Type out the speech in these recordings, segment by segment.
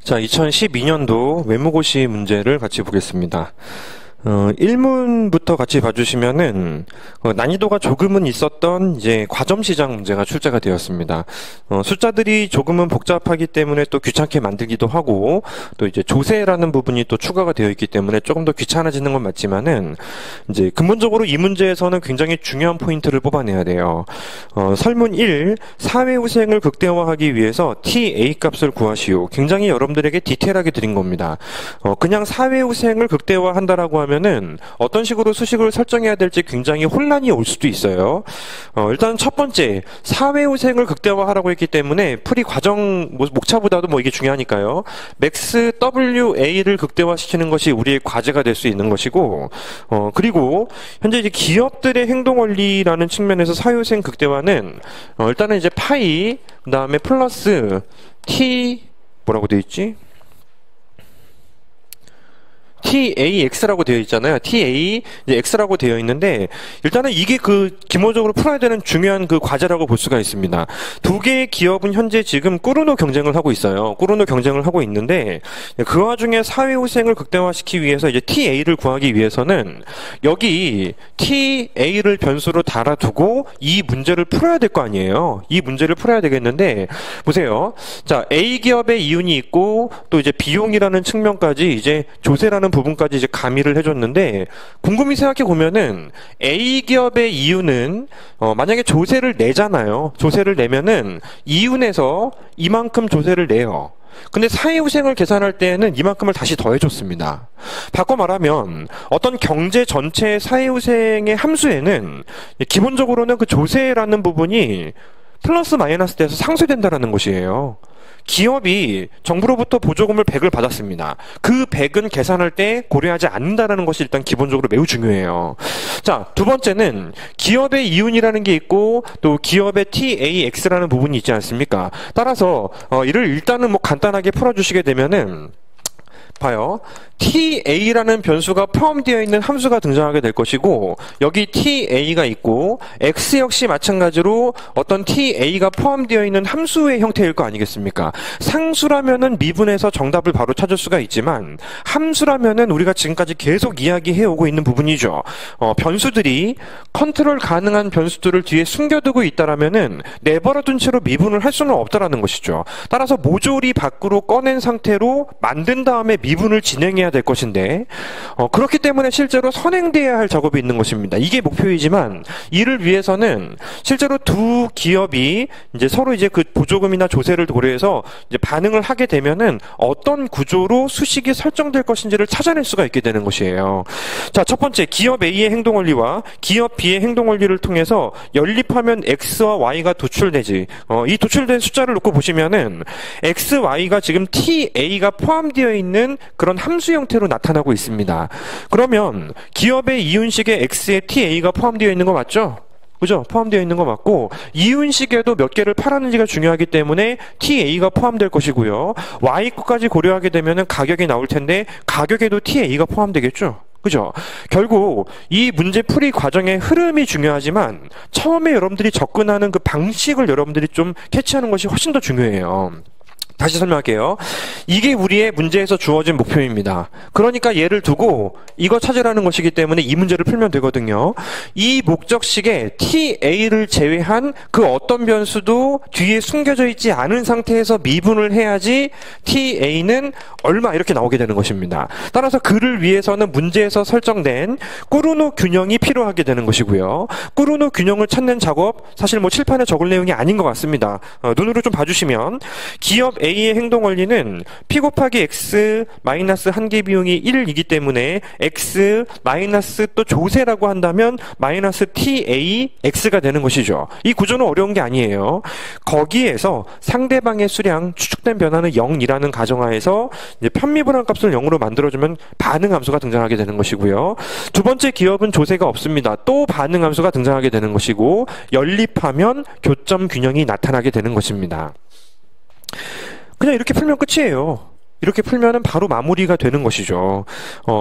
자, 2012년도 외무고시 문제를 같이 보겠습니다. 1문부터 같이 봐주시면은, 난이도가 조금은 있었던 이제 과점시장 문제가 출제가 되었습니다. 숫자들이 조금은 복잡하기 때문에 또 귀찮게 만들기도 하고, 또 이제 조세라는 부분이 또 추가가 되어 있기 때문에 조금 더 귀찮아지는 건 맞지만은, 이제 근본적으로 이 문제에서는 굉장히 중요한 포인트를 뽑아내야 돼요. 설문 1, 사회후생을 극대화하기 위해서 TA 값을 구하시오. 굉장히 여러분들에게 디테일하게 드린 겁니다. 그냥 사회후생을 극대화한다라고 하면은 어떤 식으로 수식을 설정해야 될지 굉장히 혼란이 올 수도 있어요. 일단 첫 번째, 사회후생을 극대화하라고 했기 때문에 풀이 과정 목차보다도 이게 중요하니까요. 맥스 WA를 극대화시키는 것이 우리의 과제가 될 수 있는 것이고, 그리고 현재 이제 기업들의 행동 원리라는 측면에서 사회후생 극대화는 일단은 이제 파이, 그다음에 플러스 T 뭐라고 되어 있지? TAX라고 되어 있잖아요. TA X라고 되어 있는데, 일단은 이게 기본적으로 풀어야 되는 중요한 과제라고 볼 수가 있습니다. 두 개의 기업은 현재 지금 꾸르노 경쟁을 하고 있어요. 꾸르노 경쟁을 하고 있는데, 그 와중에 사회후생을 극대화시키기 위해서 이제 TA를 구하기 위해서는 여기 TA를 변수로 달아두고 이 문제를 풀어야 될 거 아니에요. 이 문제를 풀어야 되겠는데, 보세요. 자, A 기업의 이윤이 있고, 또 이제 비용이라는 측면까지 이제 조세라는 부분까지 이제 가미를 해줬는데, 곰곰이 생각해 보면은 A 기업의 이윤은 만약에 조세를 내잖아요. 조세를 내면은 이윤에서 이만큼 조세를 내요. 근데 사회후생을 계산할 때에는 이만큼을 다시 더해줬습니다. 바꿔 말하면 어떤 경제 전체의 사회후생의 함수에는 기본적으로는 그 조세라는 부분이 플러스 마이너스 돼서 상쇄된다라는 것이에요. 기업이 정부로부터 보조금을 100을 받았습니다. 그 100은 계산할 때 고려하지 않는다는 것이 일단 기본적으로 매우 중요해요. 자, 두 번째는 기업의 이윤이라는 게 있고, 또 기업의 TAX라는 부분이 있지 않습니까? 따라서 이를 일단은 간단하게 풀어주시게 되면은, 봐요. TA라는 변수가 포함되어 있는 함수가 등장하게 될 것이고, 여기 TA가 있고, X 역시 마찬가지로 어떤 TA가 포함되어 있는 함수의 형태일 거 아니겠습니까? 상수라면은 미분해서 정답을 바로 찾을 수가 있지만, 함수라면은 우리가 지금까지 계속 이야기해오고 있는 부분이죠. 변수들이 컨트롤 가능한 변수들을 뒤에 숨겨두고 있다라면은 내버려둔 채로 미분을 할 수는 없다라는 것이죠. 따라서 모조리 밖으로 꺼낸 상태로 만든 다음에 미분을 진행해야 될 것인데, 그렇기 때문에 실제로 선행돼야 할 작업이 있는 것입니다. 이게 목표이지만 이를 위해서는 실제로 두 기업이 이제 서로 이제 그 보조금이나 조세를 고려해서 이제 반응을 하게 되면은 어떤 구조로 수식이 설정될 것인지를 찾아낼 수가 있게 되는 것이에요. 자, 첫 번째, 기업 A의 행동 원리와 기업 B의 행동 원리를 통해서 연립하면 X와 Y가 도출되지. 이 도출된 숫자를 놓고 보시면은 X, Y가 지금 TA가 포함되어 있는 그런 함수 형태로 나타나고 있습니다. 그러면 기업의 이윤식에 X에 TA가 포함되어 있는 거 맞죠? 그죠? 포함되어 있는 거 맞고, 이윤식에도 몇 개를 팔았는지가 중요하기 때문에 TA가 포함될 것이고요. Y 거까지 고려하게 되면은 가격이 나올 텐데, 가격에도 TA가 포함되겠죠? 그죠? 결국 이 문제 풀이 과정의 흐름이 중요하지만 처음에 여러분들이 접근하는 그 방식을 여러분들이 좀 캐치하는 것이 훨씬 더 중요해요. 다시 설명할게요. 이게 우리의 문제에서 주어진 목표입니다. 그러니까 얘를 두고 이거 찾으라는 것이기 때문에 이 문제를 풀면 되거든요. 이 목적식에 TA를 제외한 그 어떤 변수도 뒤에 숨겨져 있지 않은 상태에서 미분을 해야지 TA는 얼마 이렇게 나오게 되는 것입니다. 따라서 그를 위해서는 문제에서 설정된 꾸르노 균형이 필요하게 되는 것이고요. 꾸르노 균형을 찾는 작업, 사실 칠판에 적을 내용이 아닌 것 같습니다. 눈으로 좀 봐주시면, 기업 A의 행동 원리는 P 곱하기 X 마이너스 한계 비용이 1이기 때문에 X 마이너스 또 조세라고 한다면 마이너스 TA X가 되는 것이죠. 이 구조는 어려운 게 아니에요. 거기에서 상대방의 수량, 추측된 변화는 0이라는 가정하에서 이제 편미분한 값을 0으로 만들어주면 반응 함수가 등장하게 되는 것이고요. 두 번째 기업은 조세가 없습니다. 또 반응 함수가 등장하게 되는 것이고, 연립하면 교점 균형이 나타나게 되는 것입니다. 그냥 이렇게 풀면 끝이에요. 이렇게 풀면은 바로 마무리가 되는 것이죠.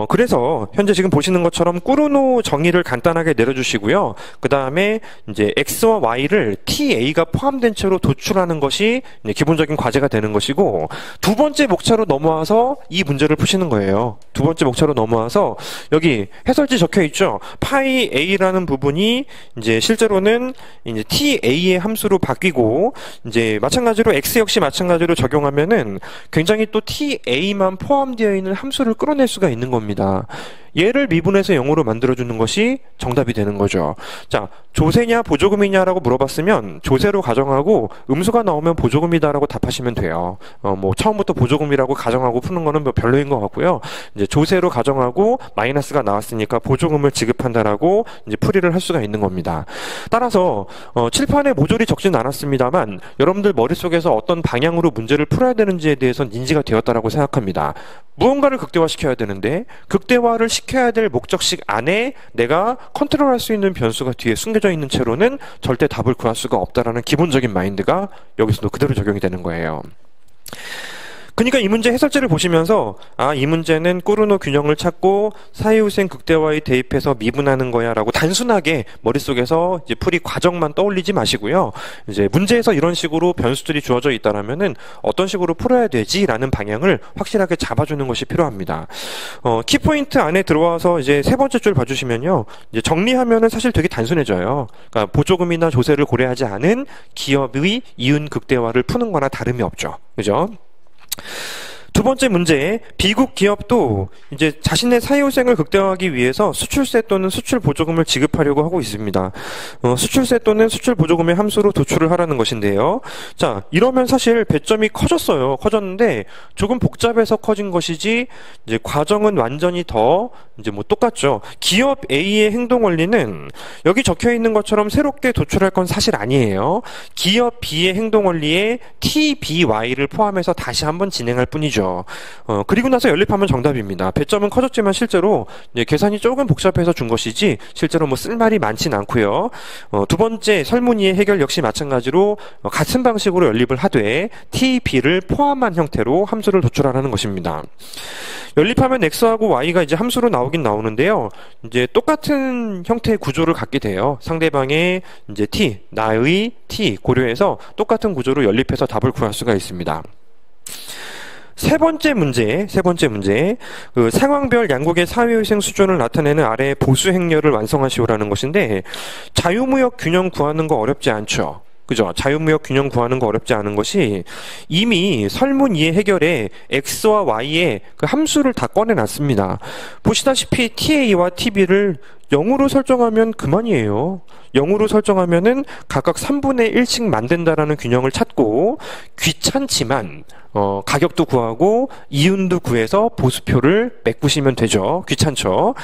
그래서 현재 지금 보시는 것처럼 꾸르노 정의를 간단하게 내려주시고요. 그 다음에 이제 x와 y를 ta가 포함된 채로 도출하는 것이 이제 기본적인 과제가 되는 것이고, 두 번째 목차로 넘어와서 이 문제를 푸시는 거예요. 두 번째 목차로 넘어와서 여기 해설지 적혀 있죠. 파이 a라는 부분이 이제 실제로는 이제 ta의 함수로 바뀌고, 이제 마찬가지로 x 역시 마찬가지로 적용하면은 굉장히 또 ta만 포함되어 있는 함수를 끌어낼 수가 있는 겁니다. 얘를 미분해서 0으로 만들어주는 것이 정답이 되는 거죠. 자, 조세냐 보조금이냐라고 물어봤으면 조세로 가정하고 음수가 나오면 보조금이다라고 답하시면 돼요. 뭐 처음부터 보조금이라고 가정하고 푸는 거는 뭐 별로인 것 같고요. 이제 조세로 가정하고 마이너스가 나왔으니까 보조금을 지급한다라고 이제 풀이를 할 수가 있는 겁니다. 따라서 칠판에 모조리 적진 않았습니다만 여러분들 머릿속에서 어떤 방향으로 문제를 풀어야 되는지에 대해서는 인지가 되었다라고 생각합니다. 무언가를 극대화시켜야 되는데 극대화를 시켜야 될 목적식 안에 내가 컨트롤할 수 있는 변수가 뒤에 숨겨져 있는 채로는 절대 답을 구할 수가 없다라는 기본적인 마인드가 여기서도 그대로 적용이 되는 거예요. 그러니까 이 문제 해설지를 보시면서 이 문제는 꾸르노 균형을 찾고 사이우생 극대화에 대입해서 미분하는 거야 라고 단순하게 머릿속에서 이제 풀이 과정만 떠올리지 마시고요. 이제 문제에서 이런 식으로 변수들이 주어져 있다라면은 어떤 식으로 풀어야 되지라는 방향을 확실하게 잡아주는 것이 필요합니다. 키포인트 안에 들어와서 이제 세 번째 줄 봐주시면요. 이제 정리하면은 사실 되게 단순해져요. 그러니까 보조금이나 조세를 고려하지 않은 기업의 이윤 극대화를 푸는 거나 다름이 없죠. 그죠? 두 번째 문제, 비국 기업도 이제 자신의 사유생을 극대화하기 위해서 수출세 또는 수출 보조금을 지급하려고 하고 있습니다. 수출세 또는 수출 보조금의 함수로 도출을 하라는 것인데요. 자, 이러면 사실 배점이 커졌어요. 커졌는데 조금 복잡해서 커진 것이지 이제 과정은 완전히 더 이제 뭐 똑같죠. 기업 A의 행동 원리는 여기 적혀 있는 것처럼 새롭게 도출할 건 사실 아니에요. 기업 B의 행동 원리에 TBY를 포함해서 다시 한번 진행할 뿐이죠. 그리고 나서 연립하면 정답입니다. 배점은 커졌지만 실제로 이제 계산이 조금 복잡해서 준 것이지 실제로 뭐 쓸말이 많진 않고요. 두 번째 설문위의 해결 역시 마찬가지로 같은 방식으로 연립을 하되 TB를 포함한 형태로 함수를 도출하라는 것입니다. 연립하면 x하고 y가 이제 함수로 나오긴 나오는데요. 이제 똑같은 형태의 구조를 갖게 돼요. 상대방의 이제 t, 나의 t 고려해서 똑같은 구조로 연립해서 답을 구할 수가 있습니다. 세 번째 문제, 그 상황별 양국의 사회위생 수준을 나타내는 아래의 보수 행렬을 완성하시오라는 것인데, 자유무역 균형 구하는 거 어렵지 않죠? 그죠? 자유무역 균형 구하는 거 어렵지 않은 것이 이미 설문 2의 해결에 x와 y의 그 함수를 다 꺼내놨습니다. 보시다시피 ta와 tb를 0으로 설정하면 그만이에요. 0으로 설정하면은 각각 3분의 1씩 만든다라는 균형을 찾고 귀찮지만 가격도 구하고 이윤도 구해서 보수표를 메꾸시면 되죠. 귀찮죠.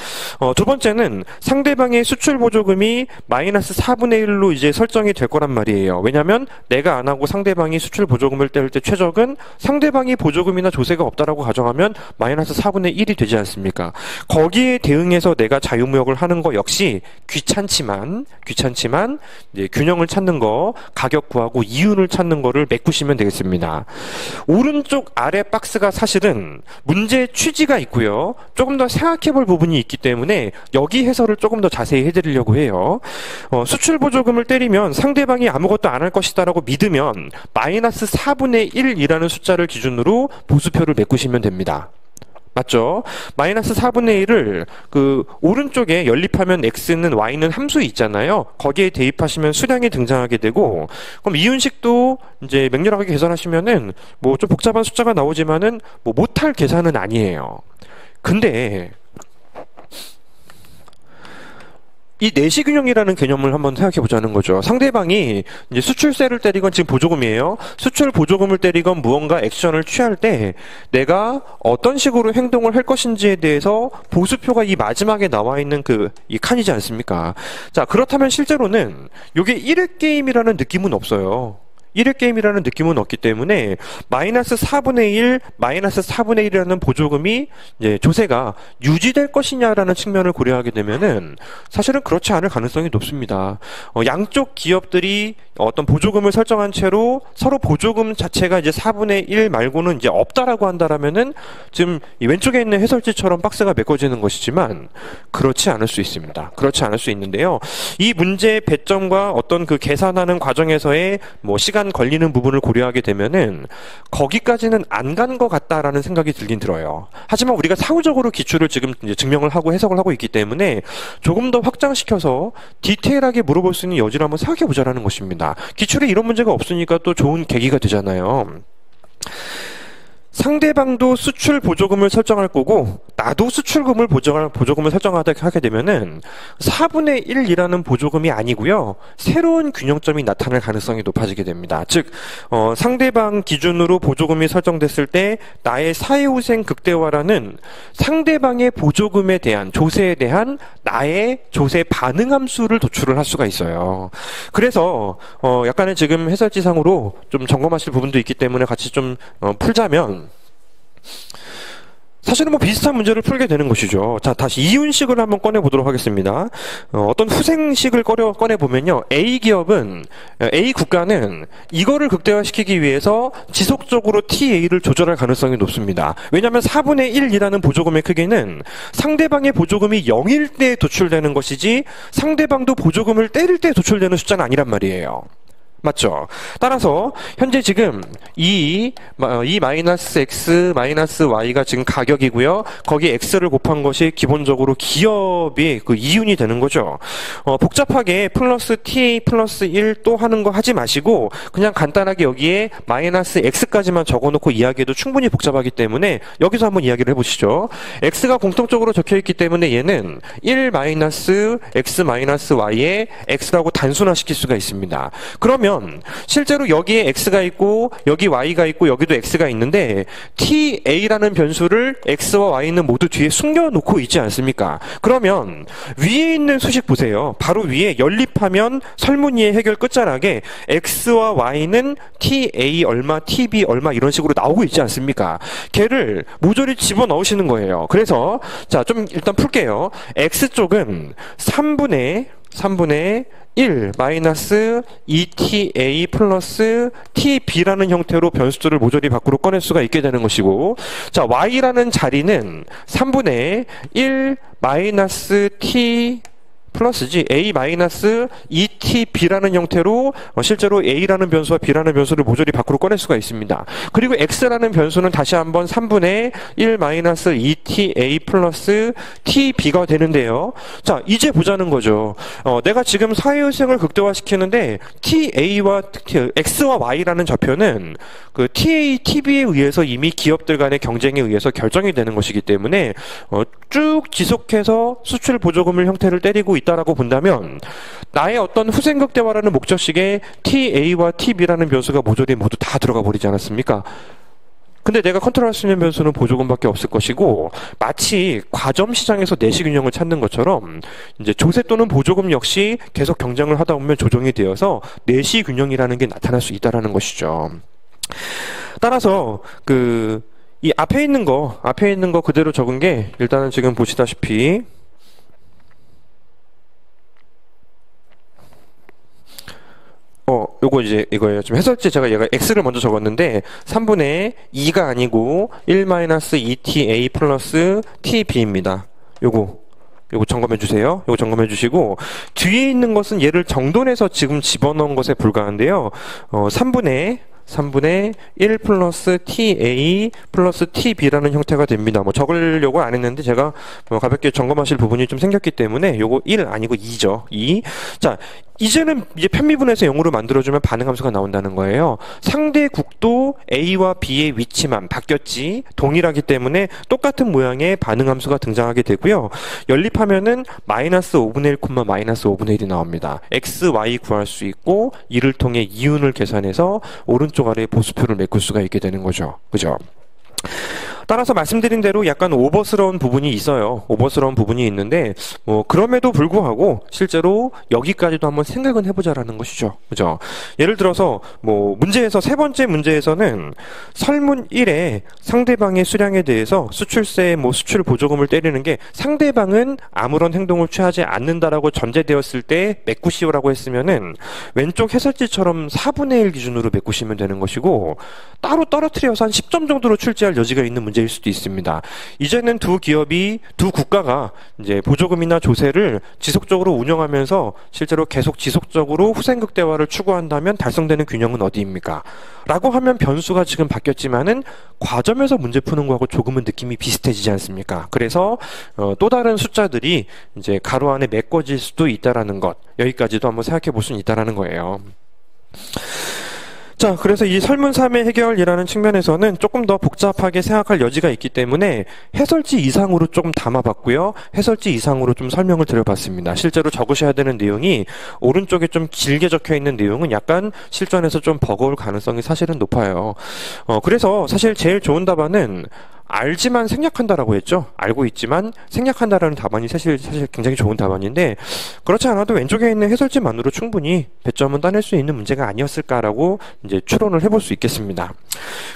두 번째는 상대방의 수출 보조금이 마이너스 4분의 1로 이제 설정이 될 거란 말이에요. 왜냐하면 내가 안 하고 상대방이 수출 보조금을 뗄 때 최적은 상대방이 보조금이나 조세가 없다라고 가정하면 마이너스 4분의 1이 되지 않습니까? 거기에 대응해서 내가 자유무역을 하는 거 역시 귀찮지만 이제 균형을 찾는 거, 가격 구하고 이윤을 찾는 거를 메꾸시면 되겠습니다. 오른쪽 아래 박스가 사실은 문제의 취지가 있고요. 조금 더 생각해 볼 부분이 있기 때문에 여기 해설을 조금 더 자세히 해드리려고 해요. 수출 보조금을 때리면 상대방이 아무것도 안 할 것이다 라고 믿으면 마이너스 4분의 1이라는 숫자를 기준으로 보수표를 메꾸시면 됩니다. 맞죠? 마이너스 4분의 1을 그 오른쪽에 연립하면 x는 y는 함수 있잖아요. 거기에 대입하시면 수량이 등장하게 되고, 그럼 이윤식도 이제 맹렬하게 계산하시면은 뭐 좀 복잡한 숫자가 나오지만은 뭐 못할 계산은 아니에요. 근데 이 내시균형이라는 개념을 한번 생각해 보자는 거죠. 상대방이 이제 수출세를 때리건 지금 보조금이에요. 수출 보조금을 때리건 무언가 액션을 취할 때 내가 어떤 식으로 행동을 할 것인지에 대해서 보수표가 이 마지막에 나와 있는 이 칸이지 않습니까? 자, 그렇다면 실제로는 이게 1회 게임이라는 느낌은 없어요. 1회 게임이라는 느낌은 없기 때문에 마이너스 4분의 1, 마이너스 4분의 1이라는 보조금이 이제 조세가 유지될 것이냐라는 측면을 고려하게 되면은 사실은 그렇지 않을 가능성이 높습니다. 양쪽 기업들이 어떤 보조금을 설정한 채로 서로 보조금 자체가 이제 4분의 1 말고는 이제 없다라고 한다라면은 지금 이 왼쪽에 있는 해설지처럼 박스가 메꿔지는 것이지만 그렇지 않을 수 있습니다. 그렇지 않을 수 있는데요. 이 문제의 배점과 어떤 그 계산하는 과정에서의 뭐 시간 걸리는 부분을 고려하게 되면은 거기까지는 안 간 것 같다라는 생각이 들긴 들어요. 하지만 우리가 사후적으로 기출을 지금 이제 증명을 하고 해석을 하고 있기 때문에 조금 더 확장시켜서 디테일하게 물어볼 수 있는 여지를 한번 생각해 보자라는 것입니다. 기출에 이런 문제가 없으니까 또 좋은 계기가 되잖아요. 상대방도 수출 보조금을 설정할 거고 나도 수출금을 보조금을 설정하게 되면은 4분의 1이라는 보조금이 아니고요. 새로운 균형점이 나타날 가능성이 높아지게 됩니다. 즉 상대방 기준으로 보조금이 설정됐을 때 나의 사회후생 극대화라는 상대방의 보조금에 대한 조세에 대한 나의 조세 반응 함수를 도출을 할 수가 있어요. 그래서 약간의 지금 해설지상으로 좀 점검하실 부분도 있기 때문에 같이 좀 풀자면 사실은 뭐 비슷한 문제를 풀게 되는 것이죠. 자, 다시 이윤식을 한번 꺼내보도록 하겠습니다. 어떤 후생식을 꺼내보면요. A 국가는 이거를 극대화시키기 위해서 지속적으로 TA를 조절할 가능성이 높습니다. 왜냐하면 4분의 1이라는 보조금의 크기는 상대방의 보조금이 0일 때 도출되는 것이지 상대방도 보조금을 때릴 때 도출되는 숫자는 아니란 말이에요. 맞죠? 따라서 현재 지금 이 마이너스 x 마이너스 y가 지금 가격이고요. 거기 x를 곱한 것이 기본적으로 기업이 그 이윤이 되는 거죠. 복잡하게 플러스 ta 플러스 1 또 하는 거 하지 마시고 그냥 간단하게 여기에 마이너스 x까지만 적어놓고 이야기해도 충분히 복잡하기 때문에 여기서 한번 이야기를 해보시죠. x가 공통적으로 적혀있기 때문에 얘는 1 마이너스 x 마이너스 y에 x라고 단순화시킬 수가 있습니다. 그러면 실제로 여기에 x가 있고 여기 y가 있고 여기도 x가 있는데 ta라는 변수를 x와 y는 모두 뒤에 숨겨놓고 있지 않습니까? 그러면 위에 있는 수식 보세요. 바로 위에 연립하면 설문위의 해결 끝자락에 x와 y는 ta 얼마, tb 얼마 이런 식으로 나오고 있지 않습니까? 걔를 모조리 집어넣으시는 거예요. 그래서 자, 좀 일단 풀게요. x쪽은 3분의 1 마이너스 2ta 플러스 tb라는 형태로 변수들을 모조리 밖으로 꺼낼 수가 있게 되는 것이고, 자, y라는 자리는 3분의 1 마이너스 t 플러스지 a 마이너스 2tb라는 형태로 실제로 a라는 변수와 b라는 변수를 모조리 밖으로 꺼낼 수가 있습니다. 그리고 x라는 변수는 다시 한번 3분의 1 마이너스 2ta 플러스 tb가 되는데요. 자, 이제 보자는 거죠. 내가 지금 사회유생을 극대화시키는데 ta와 x와 y라는 좌표는 그 ta, tb에 의해서 이미 기업들 간의 경쟁에 의해서 결정이 되는 것이기 때문에 쭉 지속해서 수출 보조금을 형태를 때리고 있다라고 본다면 나의 어떤 후생극대화라는 목적식에 ta와 tb라는 변수가 모조리 모두 다 들어가 버리지 않았습니까? 근데 내가 컨트롤할 수 있는 변수는 보조금밖에 없을 것이고, 마치 과점 시장에서 내시 균형을 찾는 것처럼 이제 조세 또는 보조금 역시 계속 경쟁을 하다 보면 조정이 되어서 내시 균형이라는 게 나타날 수 있다라는 것이죠. 따라서 이 앞에 있는 거 그대로 적은 게 일단은 지금 보시다시피 요거 이제 이거예요. 지금 해설지 제가 얘가 x를 먼저 적었는데 3분의 2가 아니고 1-2ta 플러스 tb입니다. 요거 점검해 주세요. 요거 점검해 주시고, 뒤에 있는 것은 얘를 정돈해서 지금 집어넣은 것에 불과한데요. 3분의 1 플러스 ta 플러스 tb라는 형태가 됩니다. 뭐 적으려고 안 했는데 제가 뭐 가볍게 점검하실 부분이 좀 생겼기 때문에 요거 1 아니고 2죠. 2. 자, 이제는 이제 편미분해서 0으로 만들어주면 반응함수가 나온다는 거예요. 상대국도 A와 B의 위치만 바뀌었지 동일하기 때문에 똑같은 모양의 반응함수가 등장하게 되고요. 연립하면은 마이너스 5분의 1, 마이너스 5분의 1이 나옵니다. X, Y 구할 수 있고 이를 통해 이윤을 계산해서 오른쪽 아래에 보수표를 메꿀 수가 있게 되는 거죠. 그죠? 따라서 말씀드린 대로 약간 오버스러운 부분이 있어요. 오버스러운 부분이 있는데 그럼에도 불구하고 실제로 여기까지도 한번 생각은 해보자라는 것이죠. 그죠? 예를 들어서 문제에서 세 번째 문제에서는 설문 1에 상대방의 수량에 대해서 수출세 수출 보조금을 때리는 게 상대방은 아무런 행동을 취하지 않는다라고 전제되었을 때 메꾸시오라고 했으면은 왼쪽 해설지처럼 4분의 1 기준으로 메꾸시면 되는 것이고, 따로 떨어뜨려서 한 10점 정도로 출제할 여지가 있는 문제일 수도 있습니다. 이제는 두 국가가 이제 보조금이나 조세를 지속적으로 운영하면서 실제로 계속 지속적으로 후생극 대화를 추구한다면 달성되는 균형은 어디입니까? 라고 하면 변수가 지금 바뀌었지만은 과점에서 문제 푸는 거하고 조금은 느낌이 비슷해지지 않습니까? 그래서 또 다른 숫자들이 이제 가로 안에 메꿔질 수도 있다라는 것, 여기까지도 한번 생각해 볼 수는 있다라는 거예요. 자, 그래서 이 설문 3의 해결이라는 측면에서는 조금 더 복잡하게 생각할 여지가 있기 때문에 해설지 이상으로 조금 담아봤고요. 해설지 이상으로 좀 설명을 드려봤습니다. 실제로 적으셔야 되는 내용이 오른쪽에 좀 길게 적혀 있는 내용은 약간 실전에서 좀 버거울 가능성이 사실은 높아요. 그래서 사실 제일 좋은 답안은 알지만 생략한다라고 했죠. 알고 있지만 생략한다라는 답안이 사실 굉장히 좋은 답안인데, 그렇지 않아도 왼쪽에 있는 해설지만으로 충분히 배점은 따낼 수 있는 문제가 아니었을까라고 이제 추론을 해볼 수 있겠습니다.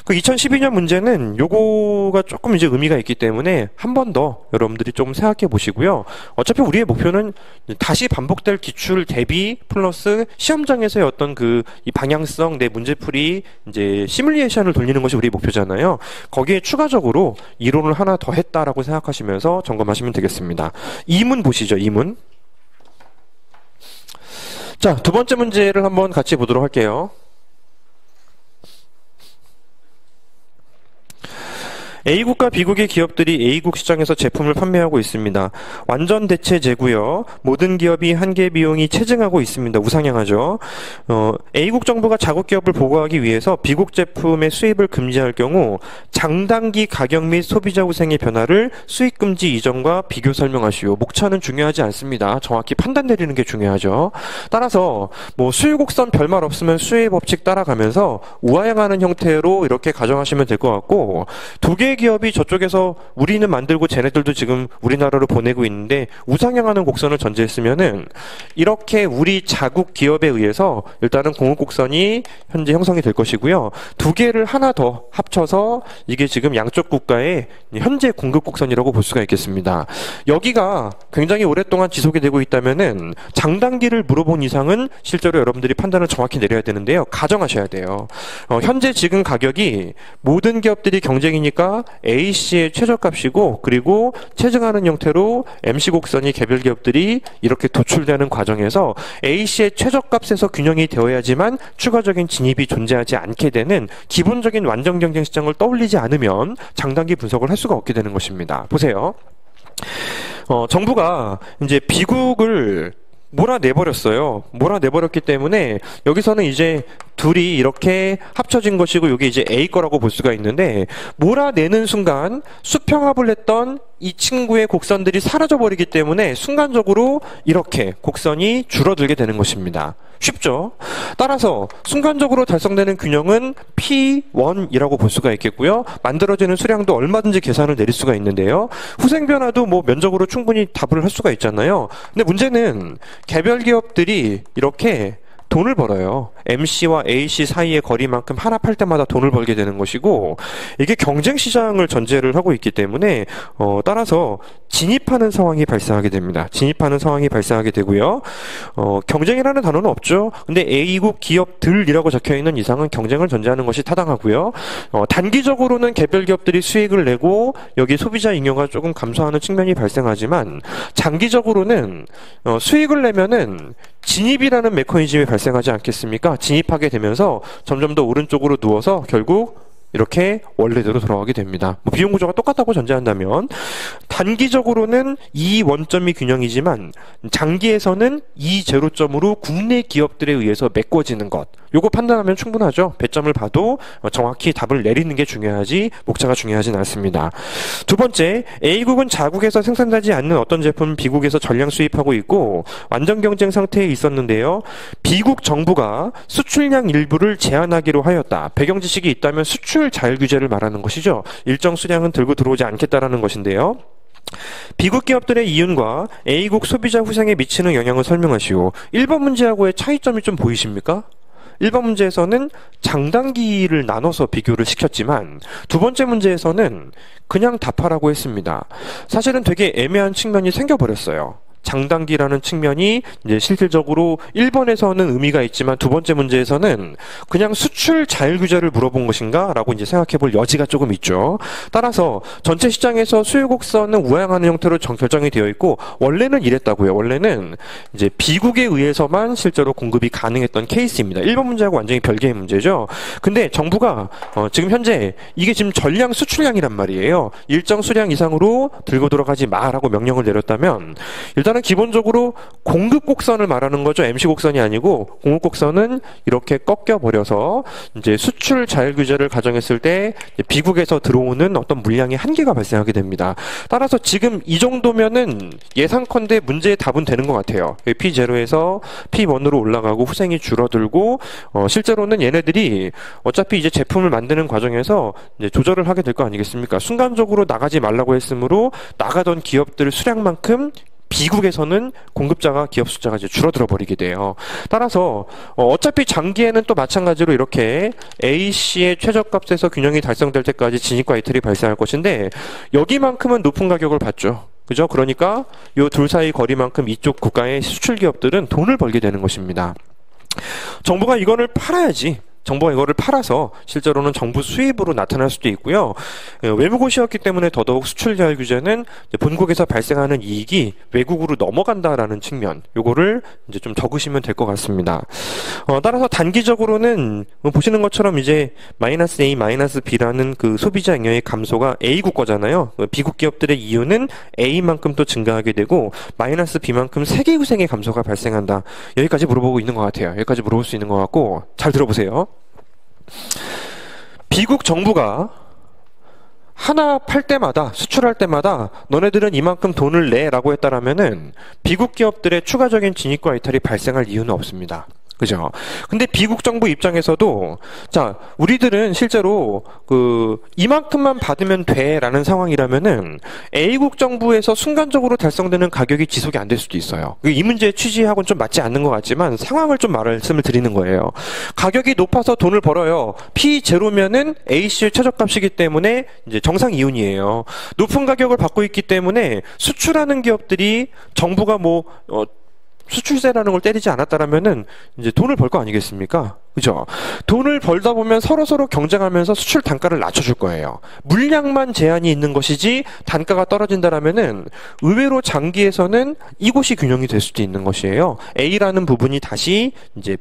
그 2012년 문제는 요거가 조금 이제 의미가 있기 때문에 한 번 더 여러분들이 조금 생각해 보시고요. 어차피 우리의 목표는 다시 반복될 기출 대비 플러스 시험장에서의 어떤 이 방향성 내 문제풀이 이제 시뮬레이션을 돌리는 것이 우리의 목표잖아요. 거기에 추가적으로 이론을 하나 더 했다라고 생각하시면서 점검하시면 되겠습니다. 2문 보시죠. 2문. 자, 두 번째 문제를 한번 같이 보도록 할게요. A국과 B국의 기업들이 A국 시장에서 제품을 판매하고 있습니다. 완전 대체 재고요. 모든 기업이 한계 비용이 체증하고 있습니다. 우상향하죠. A국 정부가 자국 기업을 보호하기 위해서 B국 제품의 수입을 금지할 경우 장단기 가격 및 소비자 후생의 변화를 수입 금지 이전과 비교 설명하시오. 목차는 중요하지 않습니다. 정확히 판단 내리는 게 중요하죠. 따라서 수유곡선 별말 없으면 수의 법칙 따라가면서 우하향하는 형태로 이렇게 가정하시면 될 것 같고, 두 개의 기업이 저쪽에서 우리는 만들고 쟤네들도 지금 우리나라로 보내고 있는데 우상향하는 곡선을 전제했으면은 이렇게 우리 자국 기업에 의해서 일단은 공급곡선이 현재 형성이 될 것이고요. 두 개를 하나 더 합쳐서 이게 지금 양쪽 국가의 현재 공급곡선이라고 볼 수가 있겠습니다. 여기가 굉장히 오랫동안 지속이 되고 있다면은 장단기를 물어본 이상은 실제로 여러분들이 판단을 정확히 내려야 되는데요. 가정하셔야 돼요. 현재 지금 가격이 모든 기업들이 경쟁이니까 A씨의 최저값이고, 그리고 체증하는 형태로 MC 곡선이 개별 기업들이 이렇게 도출되는 과정에서 A씨의 최저값에서 균형이 되어야지만 추가적인 진입이 존재하지 않게 되는 기본적인 완전 경쟁 시장을 떠올리지 않으면 장단기 분석을 할 수가 없게 되는 것입니다. 보세요. 정부가 이제 B국을 몰아내버렸어요. 몰아내버렸기 때문에 여기서는 이제 둘이 이렇게 합쳐진 것이고, 이게 이제 A 거라고 볼 수가 있는데, 몰아내는 순간 수평합을 했던 이 친구의 곡선들이 사라져버리기 때문에 순간적으로 이렇게 곡선이 줄어들게 되는 것입니다. 쉽죠? 따라서 순간적으로 달성되는 균형은 P1이라고 볼 수가 있겠고요. 만들어지는 수량도 얼마든지 계산을 내릴 수가 있는데요. 후생 변화도 면적으로 충분히 답을 할 수가 있잖아요. 근데 문제는 개별 기업들이 이렇게 돈을 벌어요. MC와 AC 사이의 거리만큼 하나 팔 때마다 돈을 벌게 되는 것이고, 이게 경쟁 시장을 전제를 하고 있기 때문에 따라서 진입하는 상황이 발생하게 됩니다. 진입하는 상황이 발생하게 되고요. 경쟁이라는 단어는 없죠. 근데 A국 기업들이라고 적혀있는 이상은 경쟁을 전제하는 것이 타당하고요. 단기적으로는 개별 기업들이 수익을 내고 여기 소비자 잉여가 조금 감소하는 측면이 발생하지만, 장기적으로는 수익을 내면은 진입이라는 메커니즘이 발생하지 않겠습니까? 진입하게 되면서 점점 더 오른쪽으로 누워서 결국 이렇게 원래대로 돌아가게 됩니다. 비용 구조가 똑같다고 전제한다면 단기적으로는 이 원점이 균형이지만 장기에서는 이 제로점으로 국내 기업들에 의해서 메꿔지는 것, 요거 판단하면 충분하죠. 배점을 봐도 정확히 답을 내리는 게 중요하지 목차가 중요하진 않습니다. 두 번째, A국은 자국에서 생산되지 않는 어떤 제품을 B국에서 전량 수입하고 있고 완전 경쟁 상태에 있었는데요. B국 정부가 수출량 일부를 제한하기로 하였다. 배경 지식이 있다면 수출 자율 규제를 말하는 것이죠. 일정 수량은 들고 들어오지 않겠다라는 것인데요. B국 기업들의 이윤과 A국 소비자 후생에 미치는 영향을 설명하시오. 1번 문제하고의 차이점이 좀 보이십니까? 1번 문제에서는 장단기를 나눠서 비교를 시켰지만 두 번째 문제에서는 그냥 답하라고 했습니다. 사실은 되게 애매한 측면이 생겨버렸어요. 장단기라는 측면이 이제 실질적으로 1번에서는 의미가 있지만 두 번째 문제에서는 그냥 수출 자율 규제를 물어본 것인가? 라고 이제 생각해 볼 여지가 조금 있죠. 따라서 전체 시장에서 수요 곡선은 우양하는 형태로 결정이 되어 있고 원래는 이랬다고요. 원래는 이제 B국에 의해서만 실제로 공급이 가능했던 케이스입니다. 1번 문제하고 완전히 별개의 문제죠. 근데 정부가 지금 현재 이게 지금 전량 수출량이란 말이에요. 일정 수량 이상으로 들고 들어가지 마라고 명령을 내렸다면 일단은 기본적으로 공급 곡선을 말하는 거죠. MC 곡선이 아니고 공급 곡선은 이렇게 꺾여 버려서 이제 수출 자율 규제를 가정했을 때 B국에서 들어오는 어떤 물량의 한계가 발생하게 됩니다. 따라서 지금 이 정도면은 예상컨대 문제의 답은 되는 것 같아요. P0에서 P1으로 올라가고 후생이 줄어들고 실제로는 얘네들이 어차피 이제 제품을 만드는 과정에서 이제 조절을 하게 될 거 아니겠습니까? 순간적으로 나가지 말라고 했으므로 나가던 기업들 수량만큼 B국에서는 공급자가 기업 숫자가 이제 줄어들어 버리게 돼요. 따라서 어차피 장기에는 또 마찬가지로 이렇게 A씨의 최저값에서 균형이 달성될 때까지 진입과 이탈이 발생할 것인데 여기만큼은 높은 가격을 받죠. 그죠? 그러니까 요 둘 사이 거리만큼 이쪽 국가의 수출 기업들은 돈을 벌게 되는 것입니다. 정부가 이거를 팔아야지. 정부가 이거를 팔아서 실제로는 정부 수입으로 나타날 수도 있고요. 외무고시였기 때문에 더더욱 수출 자율 규제는 본국에서 발생하는 이익이 외국으로 넘어간다라는 측면, 요거를 이제 좀 적으시면 될 것 같습니다. 따라서 단기적으로는 보시는 것처럼 이제 마이너스 A, 마이너스 B라는 그 소비자 잉여의 감소가 A국 거잖아요. B국 기업들의 이윤은 A만큼 또 증가하게 되고 마이너스 B만큼 세계 후생의 감소가 발생한다. 여기까지 물어보고 있는 것 같아요. 여기까지 물어볼 수 있는 것 같고 잘 들어보세요. B국 정부가 하나 팔 때마다 수출할 때마다 너네들은 이만큼 돈을 내 라고 했다라면은 B국 기업들의 추가적인 진입과 이탈이 발생할 이유는 없습니다. 그죠? 근데 B국 정부 입장에서도 자, 우리들은 실제로 이만큼만 받으면 돼라는 상황이라면은 A국 정부에서 순간적으로 달성되는 가격이 지속이 안 될 수도 있어요. 이 문제의 취지하고는 좀 맞지 않는 것 같지만 상황을 좀 말씀을 드리는 거예요. 가격이 높아서 돈을 벌어요. P0면은 A씨의 최저값이기 때문에 이제 정상 이윤이에요. 높은 가격을 받고 있기 때문에 수출하는 기업들이 정부가 수출세라는 걸 때리지 않았다라면은 이제 돈을 벌 거 아니겠습니까? 그죠? 돈을 벌다 보면 서로 경쟁하면서 수출 단가를 낮춰줄 거예요. 물량만 제한이 있는 것이지 단가가 떨어진다라면은 의외로 장기에서는 이곳이 균형이 될 수도 있는 것이에요. A라는 부분이 다시 이제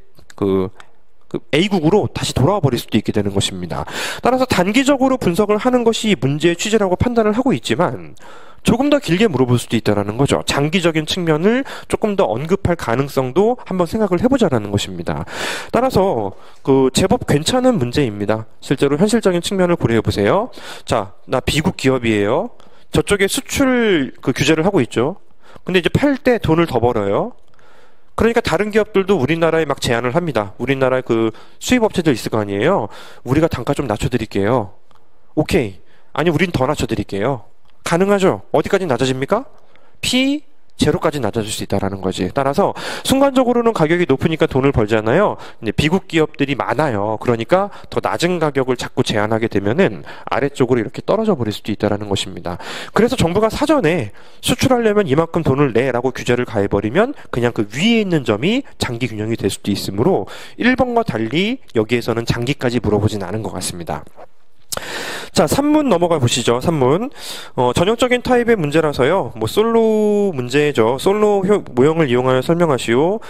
A국으로 다시 돌아와 버릴 수도 있게 되는 것입니다. 따라서 단기적으로 분석을 하는 것이 문제의 취지라고 판단을 하고 있지만 조금 더 길게 물어볼 수도 있다는 거죠. 장기적인 측면을 조금 더 언급할 가능성도 한번 생각을 해보자라는 것입니다. 따라서 제법 괜찮은 문제입니다. 실제로 현실적인 측면을 고려해보세요. 자, 나 B국 기업이에요. 저쪽에 수출 규제를 하고 있죠. 근데 이제 팔 때 돈을 더 벌어요. 그러니까 다른 기업들도 우리나라에 막 제안을 합니다. 우리나라에 수입 업체들 있을 거 아니에요. 우리가 단가 좀 낮춰드릴게요. 오케이. 아니, 우린 더 낮춰드릴게요. 가능하죠? 어디까지 낮아집니까? P0까지 낮아질 수 있다는 거지. 따라서 순간적으로는 가격이 높으니까 돈을 벌잖아요. 근데 B국 기업들이 많아요. 그러니까 더 낮은 가격을 자꾸 제한하게 되면은 아래쪽으로 이렇게 떨어져 버릴 수도 있다는 것입니다. 그래서 정부가 사전에 수출하려면 이만큼 돈을 내라고 규제를 가해버리면 그냥 그 위에 있는 점이 장기 균형이 될 수도 있으므로 1번과 달리 여기에서는 장기까지 물어보진 않은 것 같습니다. 자, 3문 넘어가 보시죠. 3문. 전형적인 타입의 문제라서요. 솔로 문제죠. 솔로 모형을 이용하여 설명하시오.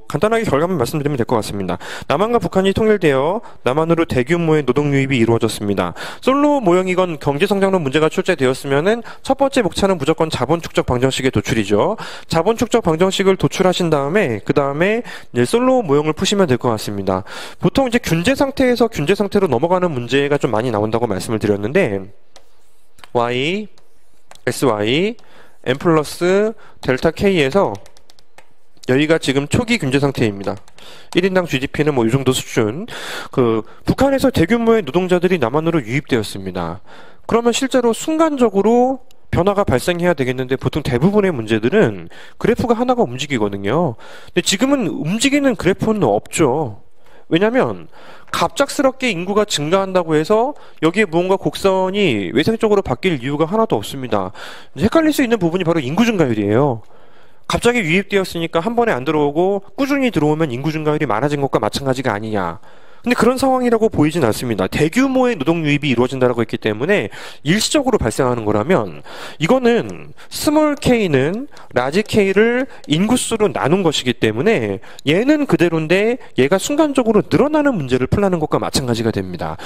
간단하게 결과만 말씀드리면 될 것 같습니다. 남한과 북한이 통일되어 남한으로 대규모의 노동 유입이 이루어졌습니다. 솔로 모형이건 경제성장론 문제가 출제되었으면은 첫 번째 목차는 무조건 자본 축적 방정식의 도출이죠. 자본 축적 방정식을 도출하신 다음에 그 다음에 솔로 모형을 푸시면 될 것 같습니다. 보통 이제 균제 상태에서 균제 상태로 넘어가는 문제가 좀 많이 나온다고 말씀을 드렸는데 y, sy, n 플러스 델타 k에서 여기가 지금 초기 균제 상태입니다. 1인당 GDP는 이 정도 수준. 북한에서 대규모의 노동자들이 남한으로 유입되었습니다. 그러면 실제로 순간적으로 변화가 발생해야 되겠는데 보통 대부분의 문제들은 그래프가 하나가 움직이거든요. 근데 지금은 움직이는 그래프는 없죠. 왜냐면 갑작스럽게 인구가 증가한다고 해서 여기에 무언가 곡선이 외생적으로 바뀔 이유가 하나도 없습니다. 헷갈릴 수 있는 부분이 바로 인구 증가율이에요. 갑자기 유입되었으니까 한 번에 안 들어오고 꾸준히 들어오면 인구 증가율이 많아진 것과 마찬가지가 아니냐. 근데 그런 상황이라고 보이진 않습니다. 대규모의 노동 유입이 이루어진다고 했기 때문에 일시적으로 발생하는 거라면 이거는 스몰 k는 라지 k를 인구수로 나눈 것이기 때문에 얘는 그대로인데 얘가 순간적으로 늘어나는 문제를 풀라는 것과 마찬가지가 됩니다.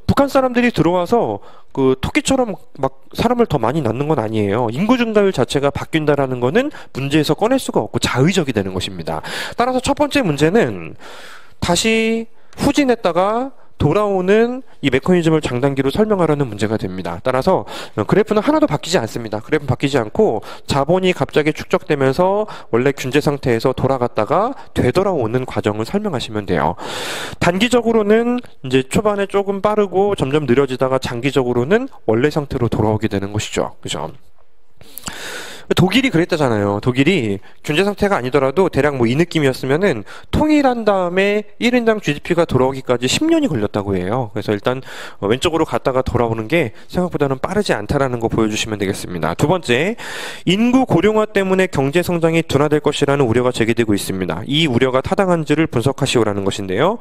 북한 사람들이 들어와서 토끼처럼 막 사람을 더 많이 낳는 건 아니에요. 인구 증가율 자체가 바뀐다라는 거는 문제에서 꺼낼 수가 없고 자의적이 되는 것입니다. 따라서 첫 번째 문제는 다시 후진했다가 돌아오는 이 메커니즘을 장단기로 설명하라는 문제가 됩니다. 따라서 그래프는 하나도 바뀌지 않습니다. 그래프는 바뀌지 않고 자본이 갑자기 축적되면서 원래 균제 상태에서 돌아갔다가 되돌아오는 과정을 설명하시면 돼요. 단기적으로는 이제 초반에 조금 빠르고 점점 느려지다가 장기적으로는 원래 상태로 돌아오게 되는 것이죠. 그죠? 독일이 그랬다잖아요. 독일이 균제 상태가 아니더라도 대략 이 느낌이었으면은 통일한 다음에 1인당 GDP가 돌아오기까지 10년이 걸렸다고 해요. 그래서 일단 왼쪽으로 갔다가 돌아오는 게 생각보다는 빠르지 않다라는 거 보여주시면 되겠습니다. 두 번째, 인구 고령화 때문에 경제 성장이 둔화될 것이라는 우려가 제기되고 있습니다. 이 우려가 타당한지를 분석하시오라는 것인데요.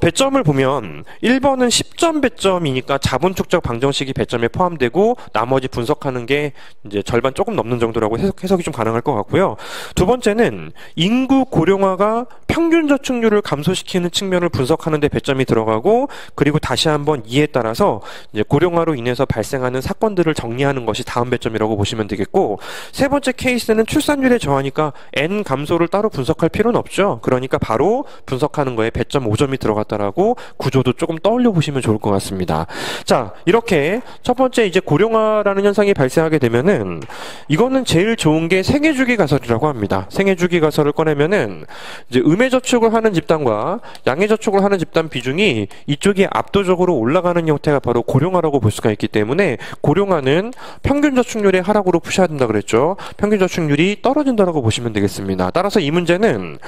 배점을 보면 1번은 10점 배점이니까 자본 축적 방정식이 배점에 포함되고 나머지 분석하는 게 이제 절반 조금 넘는 정도라고 해석이 좀 가능할 것 같고요. 두 번째는 인구 고령화가 평균 저축률을 감소시키는 측면을 분석하는 데 배점이 들어가고 그리고 다시 한번 이에 따라서 이제 고령화로 인해서 발생하는 사건들을 정리하는 것이 다음 배점이라고 보시면 되겠고 세 번째 케이스는 출산율에 저하니까 N 감소를 따로 분석할 필요는 없죠. 그러니까 바로 분석하는 거에 배점 5점이 들어갔다라고 구조도 조금 떠올려 보시면 좋을 것 같습니다. 자, 이렇게 첫 번째 이제 고령화라는 현상이 발생하게 되면은 이거는 제일 좋은 게 생애주기 가설이라고 합니다. 생애주기 가설을 꺼내면은 이제 음해저축을 하는 집단과 양해저축을 하는 집단 비중이 이쪽이 압도적으로 올라가는 형태가 바로 고령화라고 볼 수가 있기 때문에 고령화는 평균 저축률의 하락으로 푸셔야 된다 그랬죠. 평균 저축률이 떨어진다라고 보시면 되겠습니다. 따라서 이 문제는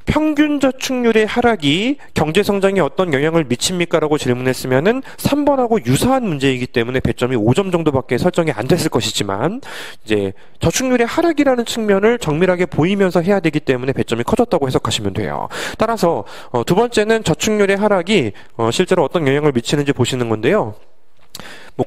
평균 저축률의 하락이 경제 성장에 어떤 영향을 미칩니까? 라고 질문했으면은 3번하고 유사한 문제이기 때문에 배점이 5점 정도밖에 설정이 안 됐을 것이지만 이제 저축률의 하락이라는 측면을 정밀하게 보이면서 해야 되기 때문에 배점이 커졌다고 해석하시면 돼요. 따라서 두 번째는 저축률의 하락이 실제로 어떤 영향을 미치는지 보시는 건데요.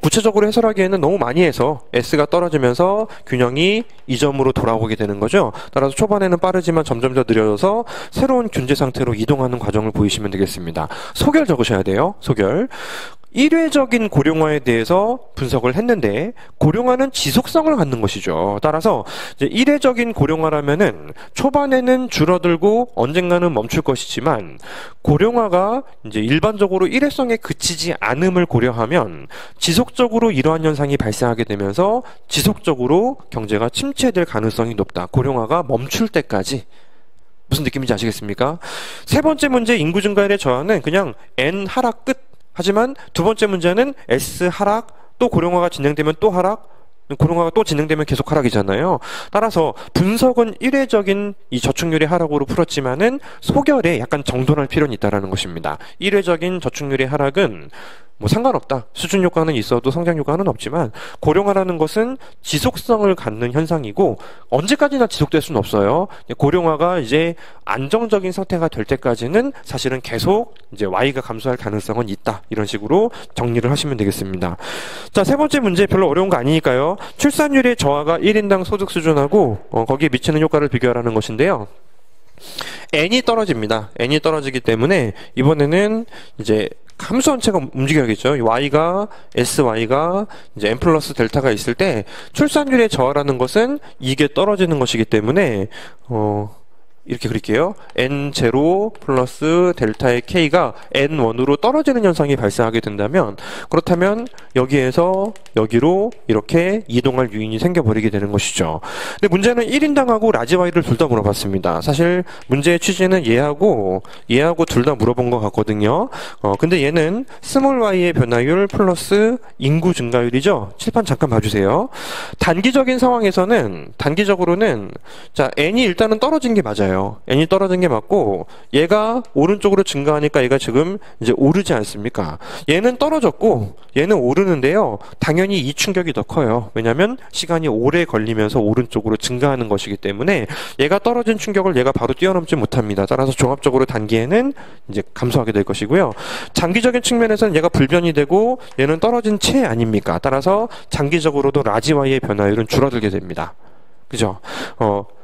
구체적으로 해설하기에는 너무 많이 해서 S가 떨어지면서 균형이 2점으로 돌아오게 되는 거죠. 따라서 초반에는 빠르지만 점점 더 느려져서 새로운 균제 상태로 이동하는 과정을 보이시면 되겠습니다. 소결 적으셔야 돼요. 소결. 일회적인 고령화에 대해서 분석을 했는데 고령화는 지속성을 갖는 것이죠. 따라서 이제 일회적인 고령화라면은 초반에는 줄어들고 언젠가는 멈출 것이지만 고령화가 이제 일반적으로 일회성에 그치지 않음을 고려하면 지속적으로 이러한 현상이 발생하게 되면서 지속적으로 경제가 침체될 가능성이 높다. 고령화가 멈출 때까지. 무슨 느낌인지 아시겠습니까? 세 번째 문제 인구 증가율의 저하는 그냥 N 하락 끝. 하지만 두 번째 문제는 S 하락, 또 고령화가 진행되면 또 하락, 고령화가 또 진행되면 계속 하락이잖아요. 따라서 분석은 일회적인 이 저축률의 하락으로 풀었지만은 소결에 약간 정돈할 필요는 있다라는 것입니다. 일회적인 저축률의 하락은 뭐 상관없다. 수준 효과는 있어도 성장 효과는 없지만 고령화라는 것은 지속성을 갖는 현상이고 언제까지나 지속될 수는 없어요. 고령화가 이제 안정적인 상태가 될 때까지는 사실은 계속 이제 Y가 감소할 가능성은 있다. 이런 식으로 정리를 하시면 되겠습니다. 자, 세 번째 문제 별로 어려운 거 아니니까요. 출산율의 저하가 1인당 소득 수준하고 거기에 미치는 효과를 비교하라는 것인데요. N이 떨어집니다. N이 떨어지기 때문에 이번에는 이제 함수 전체가 움직여야겠죠. Y가, SY가 이제 N 플러스 델타가 있을 때 출산율의 저하라는 것은 이게 떨어지는 것이기 때문에, 이렇게 그릴게요. N0 플러스 델타의 K가 N1으로 떨어지는 현상이 발생하게 된다면, 그렇다면 여기에서 여기로 이렇게 이동할 요인이 생겨버리게 되는 것이죠. 근데 문제는 1인당하고 라지 Y를 둘 다 물어봤습니다. 사실 문제의 취지는 얘하고 둘 다 물어본 것 같거든요. 근데 얘는 스몰 Y의 변화율 플러스 인구 증가율이죠. 칠판 잠깐 봐주세요. 단기적으로는 자, N이 일단은 떨어진 게 맞아요. N이 떨어진 게 맞고 얘가 오른쪽으로 증가하니까 얘가 지금 이제 오르지 않습니까? 얘는 떨어졌고 얘는 오르는데요. 당연히 이 충격이 더 커요. 왜냐하면 시간이 오래 걸리면서 오른쪽으로 증가하는 것이기 때문에 얘가 떨어진 충격을 얘가 바로 뛰어넘지 못합니다. 따라서 종합적으로 단기에는 이제 감소하게 될 것이고요. 장기적인 측면에서는 얘가 불변이 되고 얘는 떨어진 채 아닙니까? 따라서 장기적으로도 라지 Y의 변화율은 줄어들게 됩니다. 그죠?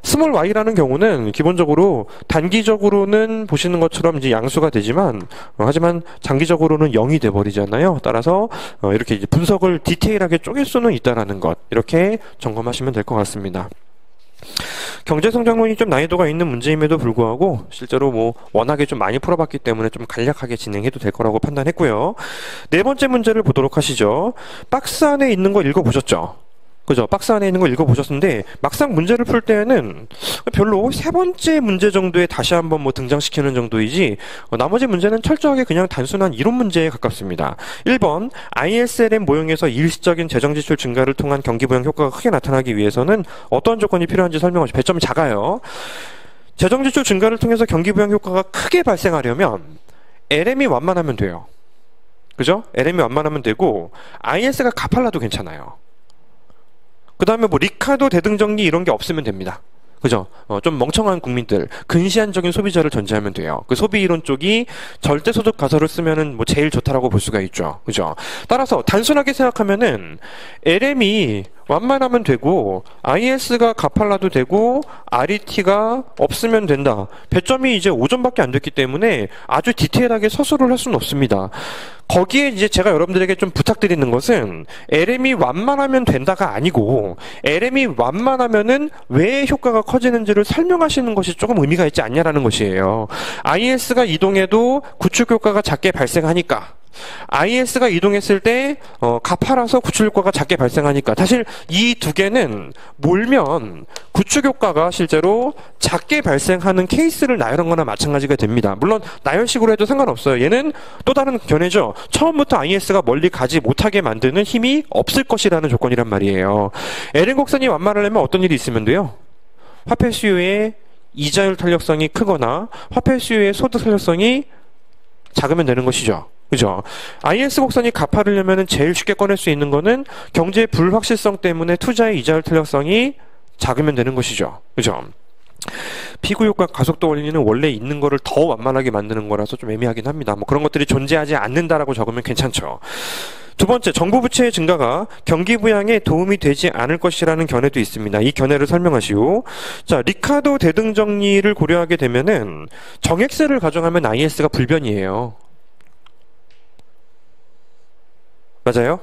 스몰 Y라는 경우는 기본적으로 단기적으로는 보시는 것처럼 이제 양수가 되지만, 하지만 장기적으로는 0이 돼버리잖아요. 따라서, 이렇게 이제 분석을 디테일하게 쪼갤 수는 있다라는 것. 이렇게 점검하시면 될 것 같습니다. 경제성장론이 좀 난이도가 있는 문제임에도 불구하고 실제로 뭐 워낙에 좀 많이 풀어봤기 때문에 좀 간략하게 진행해도 될 거라고 판단했고요. 네 번째 문제를 보도록 하시죠. 박스 안에 있는 거 읽어보셨죠? 그죠? 박스 안에 있는 거 읽어보셨는데 막상 문제를 풀 때는 별로 세 번째 문제 정도에 다시 한번 뭐 등장시키는 정도이지 나머지 문제는 철저하게 그냥 단순한 이론 문제에 가깝습니다. 1번 ISLM 모형에서 일시적인 재정지출 증가를 통한 경기부양 효과가 크게 나타나기 위해서는 어떤 조건이 필요한지 설명하시죠. 배점이 작아요. 재정지출 증가를 통해서 경기부양 효과가 크게 발생하려면 LM이 완만하면 돼요. 그죠? LM이 완만하면 되고 IS가 가팔라도 괜찮아요. 그 다음에 뭐 리카도 대등정리 이런 게 없으면 됩니다. 그죠? 좀 멍청한 국민들, 근시안적인 소비자를 전제하면 돼요. 그 소비 이론 쪽이 절대소득 가설을 쓰면은 뭐 제일 좋다라고 볼 수가 있죠. 그죠? 따라서 단순하게 생각하면은 LM이 완만하면 되고 IS가 가팔라도 되고 RET가 없으면 된다. 배점이 이제 5점밖에 안 됐기 때문에 아주 디테일하게 서술을 할 수는 없습니다. 거기에 이제 제가 여러분들에게 좀 부탁드리는 것은 LM이 완만하면 된다가 아니고 LM이 완만하면은 왜 효과가 커지는지를 설명하시는 것이 조금 의미가 있지 않냐라는 것이에요. IS가 이동해도 구축 효과가 작게 발생하니까 IS가 이동했을 때 가팔아서 구축 효과가 작게 발생하니까 사실 이 두 개는 몰면 구축 효과가 실제로 작게 발생하는 케이스를 나열한 거나 마찬가지가 됩니다. 물론 나열식으로 해도 상관없어요. 얘는 또 다른 견해죠. 처음부터 IS가 멀리 가지 못하게 만드는 힘이 없을 것이라는 조건이란 말이에요. LM 곡선이 완만하려면 어떤 일이 있으면 돼요? 화폐 수요의 이자율 탄력성이 크거나 화폐 수요의 소득 탄력성이 작으면 되는 것이죠. 그죠? IS 곡선이 가파르려면 제일 쉽게 꺼낼 수 있는 거는 경제의 불확실성 때문에 투자의 이자율 탄력성이 작으면 되는 것이죠. 그죠? 피구효과 가속도 원리는 원래 있는 거를 더 완만하게 만드는 거라서 좀 애매하긴 합니다. 뭐 그런 것들이 존재하지 않는다라고 적으면 괜찮죠. 두 번째, 정부 부채의 증가가 경기 부양에 도움이 되지 않을 것이라는 견해도 있습니다. 이 견해를 설명하시오. 자, 리카도 대등 정리를 고려하게 되면은 정액세를 가정하면 IS가 불변이에요. 맞아요?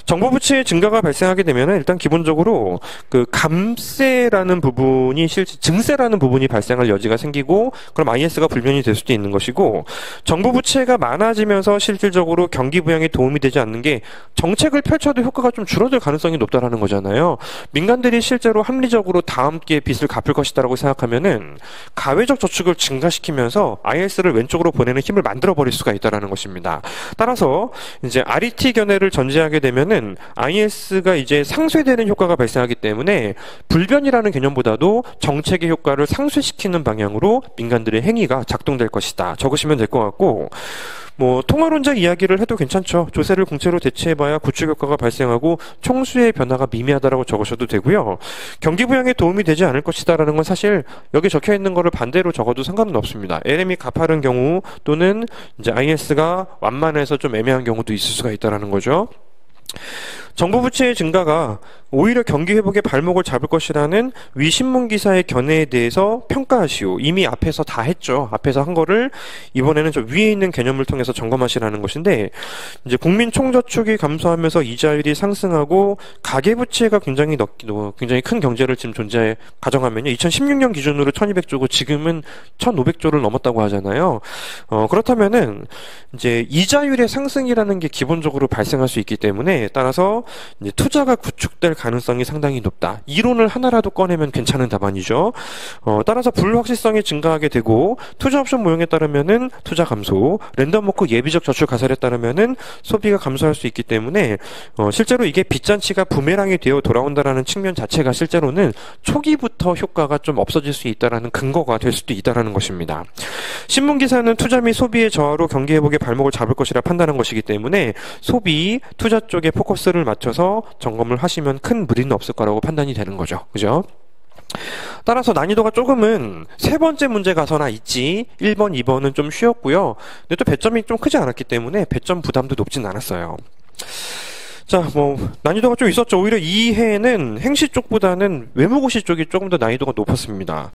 정부 부채의 증가가 발생하게 되면 일단 기본적으로 그 감세라는 부분이 증세라는 부분이 발생할 여지가 생기고 그럼 IS가 불변이 될 수도 있는 것이고 정부 부채가 많아지면서 실질적으로 경기 부양에 도움이 되지 않는 게 정책을 펼쳐도 효과가 좀 줄어들 가능성이 높다라는 거잖아요. 민간들이 실제로 합리적으로 다음 기회에 빚을 갚을 것이다라고 생각하면은 가외적 저축을 증가시키면서 IS를 왼쪽으로 보내는 힘을 만들어 버릴 수가 있다라는 것입니다. 따라서 이제 RET 견해를 전제하게 되면은 뭐냐면은 IS가 이제 상쇄되는 효과가 발생하기 때문에 불변이라는 개념보다도 정책의 효과를 상쇄시키는 방향으로 민간들의 행위가 작동될 것이다. 적으시면 될 것 같고, 뭐 통화론자 이야기를 해도 괜찮죠. 조세를 공채로 대체해봐야 구축 효과가 발생하고 총수의 변화가 미미하다라고 적으셔도 되고요. 경기 부양에 도움이 되지 않을 것이다라는 건 사실 여기 적혀 있는 거를 반대로 적어도 상관은 없습니다. LM이 가파른 경우 또는 이제 IS가 완만해서 좀 애매한 경우도 있을 수가 있다라는 거죠. 정부 부채의 증가가 오히려 경기 회복의 발목을 잡을 것이라는 위 신문 기사의 견해에 대해서 평가하시오. 이미 앞에서 다 했죠. 앞에서 한 거를 이번에는 저 위에 있는 개념을 통해서 점검하시라는 것인데, 이제 국민 총저축이 감소하면서 이자율이 상승하고 가계 부채가 굉장히 큰 경제를 지금 가정하면요. 2016년 기준으로 1200조고 지금은 1500조를 넘었다고 하잖아요. 그렇다면은 이제 이자율의 상승이라는 게 기본적으로 발생할 수 있기 때문에, 따라서 이제 투자가 구축될 가능성이 상당히 높다. 이론을 하나라도 꺼내면 괜찮은 답안이죠. 따라서 불확실성이 증가하게 되고, 투자 옵션 모형에 따르면은 투자 감소, 랜덤워크 예비적 저축 가설에 따르면은 소비가 감소할 수 있기 때문에 실제로 이게 빚잔치가 부메랑이 되어 돌아온다라는 측면 자체가 실제로는 초기부터 효과가 좀 없어질 수 있다라는 근거가 될 수도 있다라는 것입니다. 신문 기사는 투자 및 소비의 저하로 경기 회복의 발목을 잡을 것이라 판단한 것이기 때문에 소비, 투자 쪽에 포커스를 맞춰서 점검을 하시면 큰 무리는 없을 거라고 판단이 되는 거죠. 그죠? 따라서 난이도가 조금은 세 번째 문제 가서나 있지 1번, 2번은 좀 쉬웠고요. 근데 또 배점이 좀 크지 않았기 때문에 배점 부담도 높진 않았어요. 자, 뭐 난이도가 좀 있었죠. 오히려 이 해에는 행시 쪽보다는 외무고시 쪽이 조금 더 난이도가 높았습니다.